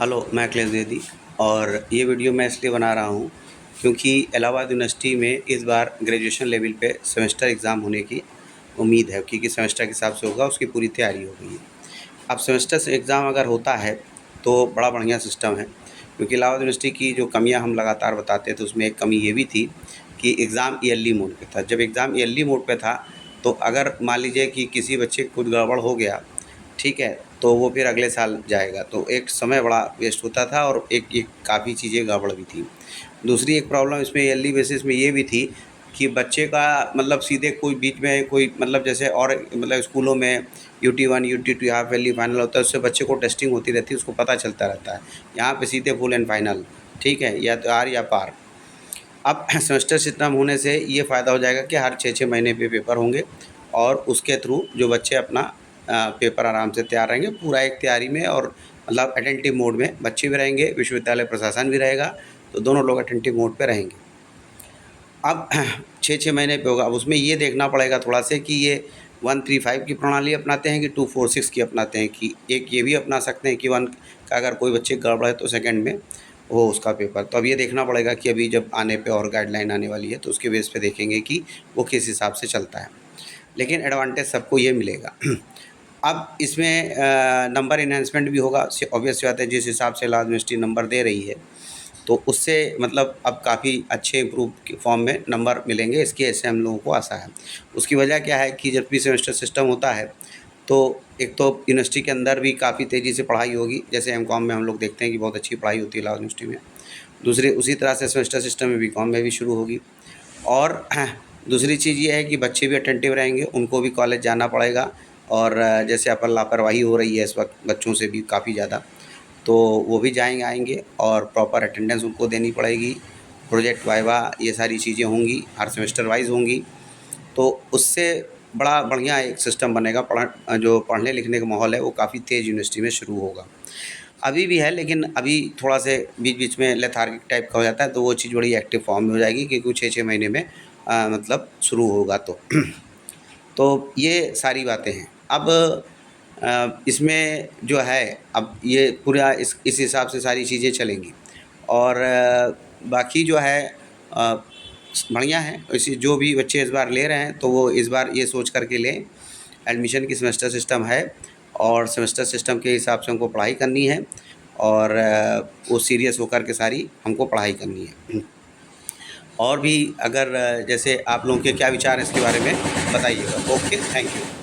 Hello, मैं अखिलेश द्विवेदी और ये वीडियो मैं इसलिए बना रहा हूँ क्योंकि इलाहाबाद यूनिवर्सिटी में इस बार ग्रेजुएशन लेवल पे सेमेस्टर एग्ज़ाम होने की उम्मीद है, क्योंकि सेमेस्टर के हिसाब से होगा, उसकी पूरी तैयारी हो गई है। अब सेमेस्टर से एग्ज़ाम अगर होता है तो बड़ा बढ़िया सिस्टम है, क्योंकि इलाहाबाद यूनिवर्सिटी की जो कमियाँ हम लगातार बताते थे उसमें एक कमी ये भी थी कि एग्ज़ाम ईयरली मोड पे था। जब एग्ज़ाम ईयरली मोड पे था तो अगर मान लीजिए कि किसी बच्चे को कुछ गड़बड़ हो गया, ठीक है, तो वो फिर अगले साल जाएगा, तो एक समय बड़ा वेस्ट होता था और एक काफ़ी चीज़ें गड़बड़ भी थी। दूसरी एक प्रॉब्लम इसमें ईयरली बेसिस में ये भी थी कि बच्चे का मतलब सीधे कोई बीच में कोई मतलब जैसे और मतलब स्कूलों में UT1 UT2 half yearly final होता है, उससे बच्चे को टेस्टिंग होती रहती है, उसको पता चलता रहता है। यहाँ पे सीधे फुल एंड फाइनल, ठीक है, या तो आर या पार। अब सेमेस्टर सिस्टम होने से ये फ़ायदा हो जाएगा कि हर 6-6 महीने पे पेपर होंगे और उसके थ्रू जो बच्चे अपना पेपर आराम से तैयार रहेंगे, पूरा एक तैयारी में, और मतलब अटेंटिव मोड में बच्चे भी रहेंगे, विश्वविद्यालय प्रशासन भी रहेगा, तो दोनों लोग अटेंटिव मोड पे रहेंगे। अब 6-6 महीने पे होगा। अब उसमें ये देखना पड़ेगा थोड़ा से कि ये 135 की प्रणाली अपनाते हैं कि 246 की अपनाते हैं, कि एक ये भी अपना सकते हैं कि 1 का अगर कोई बच्चे गड़बड़ है तो सेकंड में हो उसका पेपर। तो अब ये देखना पड़ेगा कि अभी जब आने पे और गाइडलाइन आने वाली है तो उसके बेस पे देखेंगे कि वो किस हिसाब से चलता है। लेकिन एडवांटेज सबको ये मिलेगा। अब इसमें नंबर एनहांसमेंट भी होगा। ऑब्वियस सी बात है, जिस हिसाब से इलाहाबाद यूनिवर्सिटी नंबर दे रही है तो उससे मतलब अब काफ़ी अच्छे इम्प्रूव के फॉर्म में नंबर मिलेंगे, इसकी ऐसे हम लोगों को आशा है। उसकी वजह क्या है कि जब भी सेमेस्टर सिस्टम होता है तो एक तो यूनिवर्सिटी के अंदर भी काफ़ी तेज़ी से पढ़ाई होगी, जैसे एमकॉम में हम लोग देखते हैं कि बहुत अच्छी पढ़ाई होती है इलाहाबाद यूनिवर्सिटी में। दूसरी उसी तरह से सेमेस्टर सिस्टम में बीकॉम में भी शुरू होगी। और दूसरी चीज़ ये है कि बच्चे भी अटेंटिव रहेंगे, उनको भी कॉलेज जाना पड़ेगा। और जैसे अपन लापरवाही हो रही है इस वक्त बच्चों से भी काफ़ी ज़्यादा, तो वो भी जाएँगे आएँगे और प्रॉपर अटेंडेंस उनको देनी पड़ेगी। प्रोजेक्ट वाइवा ये सारी चीज़ें होंगी, हर सेमेस्टर वाइज़ होंगी, तो उससे बड़ा बढ़िया एक सिस्टम बनेगा। जो पढ़ने लिखने का माहौल है वो काफ़ी तेज़ यूनिवर्सिटी में शुरू होगा। अभी भी है, लेकिन अभी थोड़ा से बीच-बीच में लेथार्गिक टाइप का हो जाता है, तो वो चीज़ बड़ी एक्टिव फॉर्म में हो जाएगी क्योंकि 6-6 महीने में मतलब शुरू होगा तो। तो ये सारी बातें हैं। अब इसमें जो है, अब ये पूरा इस हिसाब से सारी चीज़ें चलेंगी। और बाकी जो है बढ़िया है। इसी जो भी बच्चे इस बार ले रहे हैं तो वो इस बार ये सोच कर के लें, एडमिशन की सेमेस्टर सिस्टम है और सेमेस्टर सिस्टम के हिसाब से हमको पढ़ाई करनी है, और वो सीरियस होकर के सारी हमको पढ़ाई करनी है। और भी अगर जैसे आप लोगों के क्या विचार हैं इसके बारे में बताइएगा। Okay, thank you.